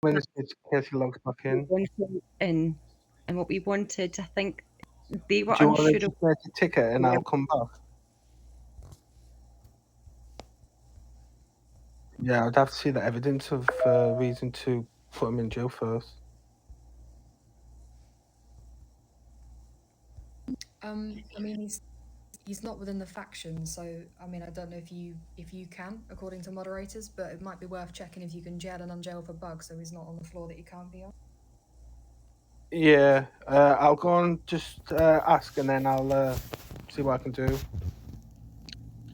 when That this Casey logs back we in. wanted and what we wanted, I think they were Do you want me unsure to of create a ticket and I'll come back? Yeah, I'd have to see the evidence of reason to put him in jail first. I mean, he's not within the faction, so I mean, I don't know if you can, according to moderators, but it might be worth checking if you can jail and unjail for bugs, so he's not on the floor that he can't be on. Yeah, I'll go and just ask and then I'll see what I can do.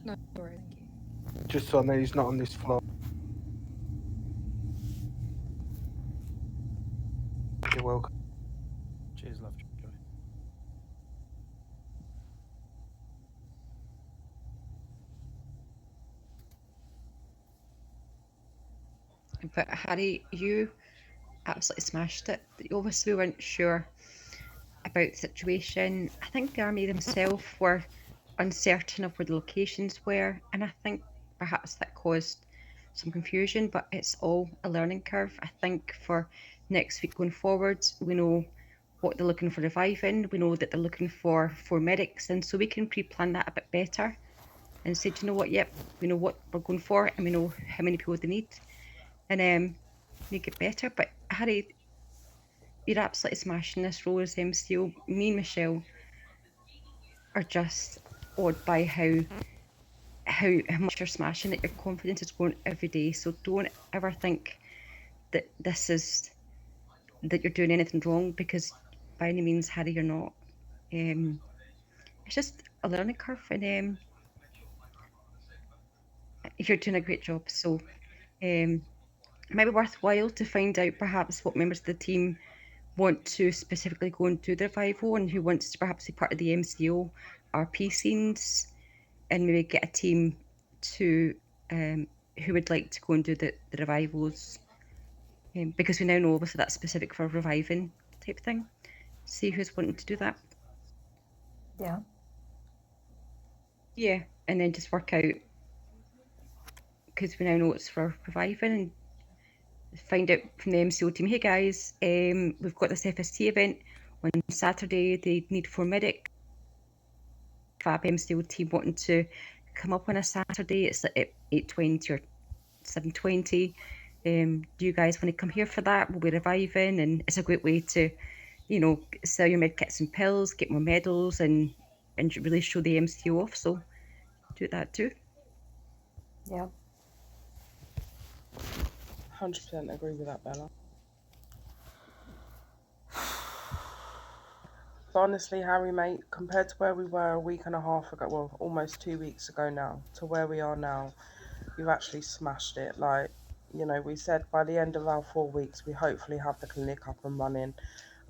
No, sorry, thank you. Just so that he's not on this floor. You're welcome. Cheers, love. Joy. But Harry, you absolutely smashed it. Obviously, we weren't sure about the situation. I think the army themselves were uncertain of where the locations were, and I think perhaps that caused some confusion, but it's all a learning curve. I think for next week going forwards, we know what they're looking for reviving, we know that they're looking for medics, and so we can pre-plan that a bit better and say, do you know what, yep, we know what we're going for and we know how many people they need, and make it better. But Harry, you're absolutely smashing this role as MCO. Me and Michelle are just awed by how much you're smashing it. Your confidence is growing every day. So don't ever think that this is that you're doing anything wrong, because by any means, Harry, you're not. It's just a learning curve, and you're doing a great job. So it might be worthwhile to find out perhaps what members of the team want to specifically go and do the revival and who wants to perhaps be part of the MCO RP scenes, and maybe get a team to who would like to go and do the revivals, because we now know obviously that's specific for reviving type thing. See who's wanting to do that. Yeah. Yeah, and then just work out, because we now know it's for reviving, and find out from the MCO team, hey guys, we've got this FST event on Saturday, they need 4 medics. Fab MCO team wanting to come up on a Saturday, it's at 8:20 or 7:20. Do you guys want to come here for that? We'll be reviving, and it's a great way to, sell your med kits and pills, get more medals, and really show the MCO off. So do that too. Yeah. 100% agree with that, Bella. So honestly, Harry, mate, compared to where we were a week and a half ago, well, almost 2 weeks ago now, to where we are now, you've actually smashed it. Like, we said by the end of our 4 weeks, we hopefully have the clinic up and running.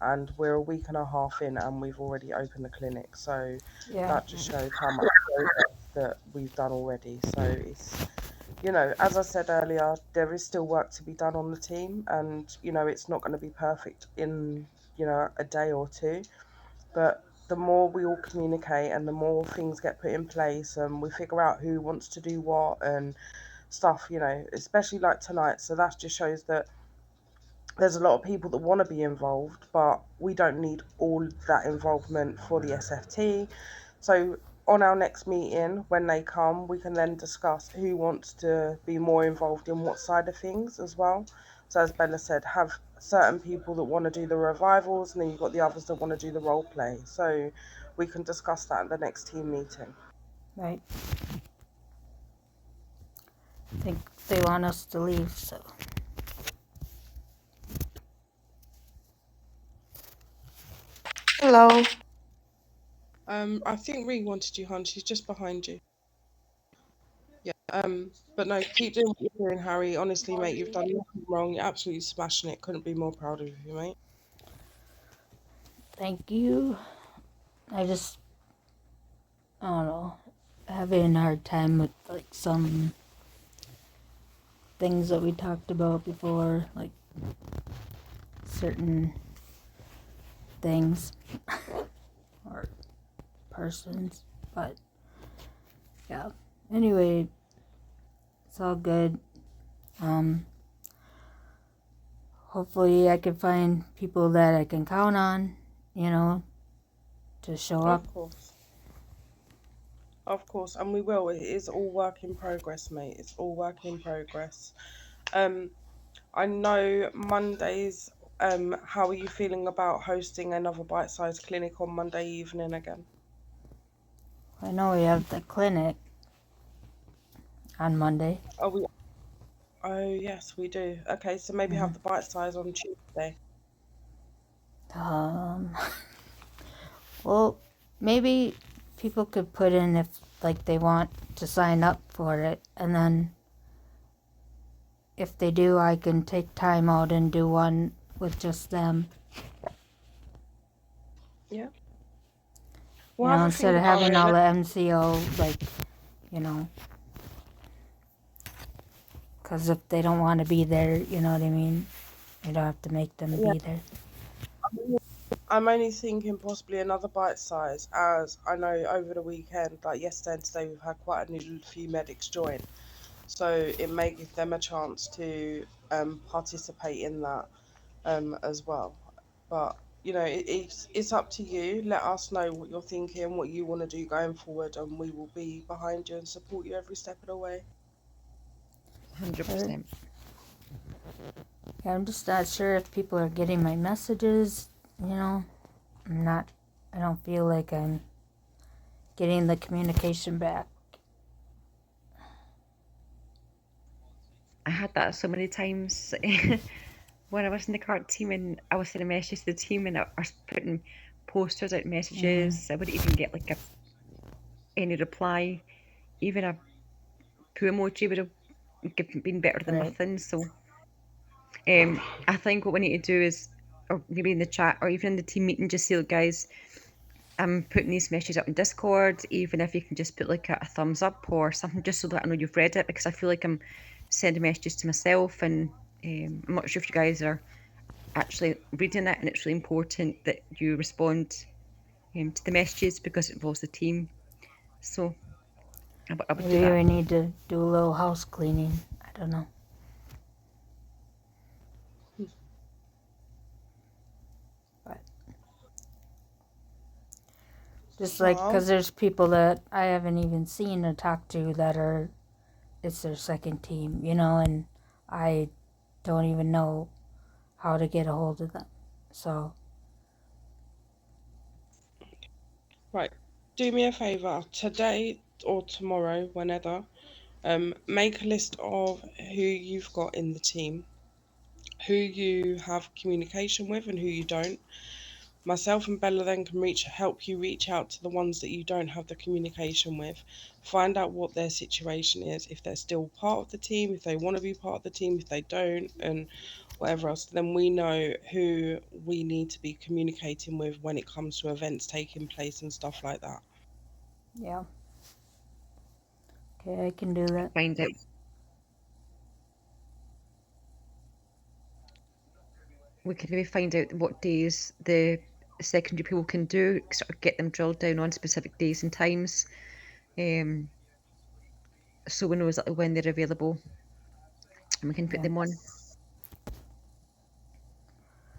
And we're a week and a half in and we've already opened the clinic. So Yeah. that just shows how much progress that we've done already. So it's, as I said earlier, there is still work to be done on the team. And, it's not going to be perfect in, a day or two. But the more we all communicate and the more things get put in place and we figure out who wants to do what and stuff, especially like tonight. So that just shows that there's a lot of people that want to be involved, but we don't need all that involvement for the SFT. So on our next meeting, when they come, we can then discuss who wants to be more involved in what side of things as well. So as Bella said, have certain people that want to do the revivals, and then you've got the others that want to do the role play. So we can discuss that at the next team meeting. Right. I think they want us to leave, so. Hello. I think Ree wanted you, hon. She's just behind you. Yeah. But no, keep doing what you're doing, Harry. Honestly, mate, you've done nothing wrong. You're absolutely smashing it. Couldn't be more proud of you, mate. Thank you. I don't know, having a hard time with like some things that we talked about before, like certain things or persons, but yeah. Anyway, it's all good. hopefully I can find people that I can count on, you know, to show up. Of course, and we will. It is all work in progress, mate. It's all work in progress. I know Mondays. How are you feeling about hosting another bite-sized clinic on Monday evening again? I know we have the clinic on Monday. Oh yes, we do. Okay, so maybe have the bite size on Tuesday. Well, maybe people could put in if like they want to sign up for it, and then if they do, I can take time out and do one with just them. Yeah. You We'll know, have a instead think of about having it. all the MCO, like, you know, because if they don't want to be there, you know what I mean? You don't have to make them Yeah. be there. I'm only thinking possibly another bite size, as I know over the weekend, like yesterday and today, we've had quite a few medics join. So it may give them a chance to participate in that as well. But you know, it's up to you. Let us know what you're thinking, what you want to do going forward, and we will be behind you and support you every step of the way. 100%. Yeah, I'm just not sure if people are getting my messages, you know. I don't feel like I'm getting the communication back. I had that so many times when I was in the current team, and I was sending messages to the team, and I was putting posters out, messages. I wouldn't even get like any reply. Even a poo emoji would have been better than Right. nothing. So I think what we need to do is, or maybe in the chat or even in the team meeting, just say, look, guys, I'm putting these messages up in Discord, even if you can just put like a thumbs up or something, just so that I know you've read it, because I feel like I'm sending messages to myself, and I'm not sure if you guys are actually reading it, and it's really important that you respond to the messages because it involves the team. So I would do Maybe that. we need to do a little house cleaning. I don't know. But just like, because there's people that I haven't even seen or talked to that are, it's their second team, you know, and I don't even know how to get a hold of them. So, Right. Do me a favour today or tomorrow, whenever. Make a list of who you've got in the team, who you have communication with, and who you don't. Myself and Bella then can help you reach out to the ones that you don't have the communication with, find out what their situation is, if they're still part of the team, if they want to be part of the team, if they don't, and whatever else. Then we know who we need to be communicating with when it comes to events taking place and stuff like that. yeah. Okay, I can do that. Find out. We can maybe find out what days the secondary people can do, sort of get them drilled down on specific days and times, so we know exactly when they're available, and we can put them on.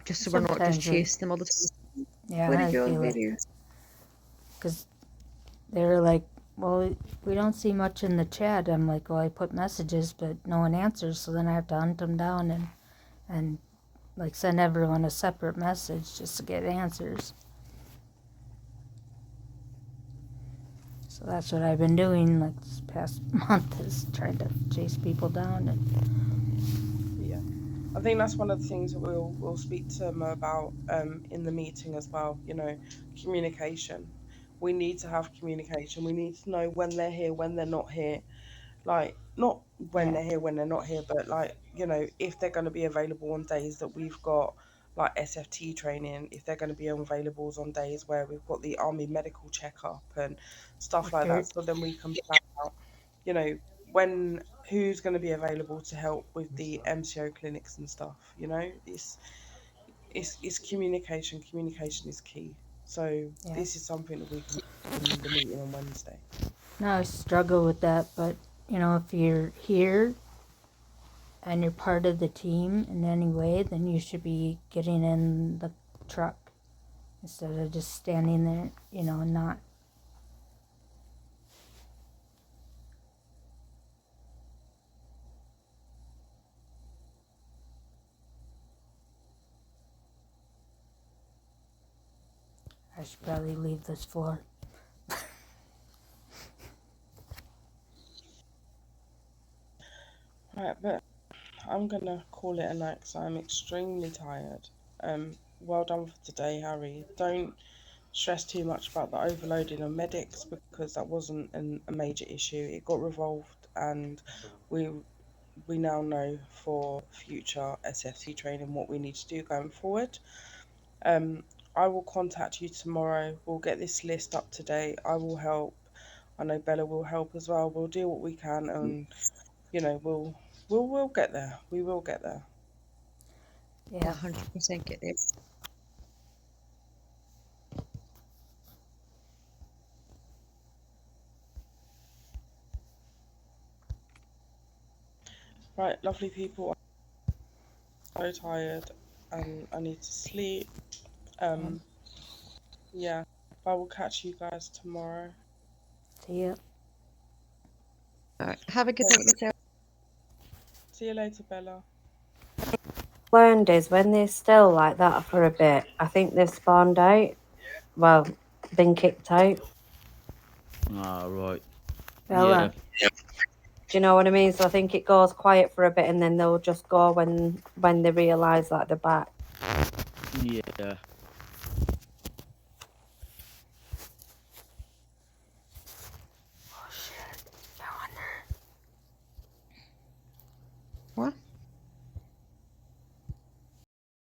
Just so we're not just chasing them all the time. Yeah, Where I are you? feel Where it. are you? Because they were like, well, we don't see much in the chat. I'm like, well, I put messages, but no one answers. So then I have to hunt them down and like send everyone a separate message just to get answers. So that's what I've been doing like this past month, is trying to chase people down. Yeah, I think that's one of the things that we'll speak to them about in the meeting as well. You know, communication. We need to have communication. We need to know when they're here, when they're not here. Like, not when they're here, when they're not here, but like, you know, if they're going to be available on days that we've got like SFT training, if they're going to be available on days where we've got the army medical checkup and stuff like that. So then we can plan out, you know, who's going to be available to help with the MCO clinics and stuff. You know, it's communication. Communication is key. So this is something that we can do in the meeting on Wednesday. Now I struggle with that, but you know, if you're here, and you're part of the team in any way, then you should be getting in the truck instead of just standing there, you know, and not. I should probably leave this floor. Right, but I'm gonna call it a night because I'm extremely tired. Well done for today, Harry. Don't stress too much about the overloading of medics because that wasn't a major issue. It got resolved, and we now know for future SFC training what we need to do going forward. I will contact you tomorrow. We'll get this list up to date. I will help. I know Bella will help as well. We'll do what we can, and you know we'll get there. We will get there. We'll Yeah. 100% get there. Right, lovely people. I'm so tired and I need to sleep. Yeah, I will catch you guys tomorrow. See ya. All right. Have a good night yourself. See you later, Bella. Learned is when they're still like that for a bit, I think they've spawned out. Well, been kicked out. Ah, right. Bella. Yeah. Do you know what I mean? So I think it goes quiet for a bit and then they'll just go when they realise that they're back. Yeah.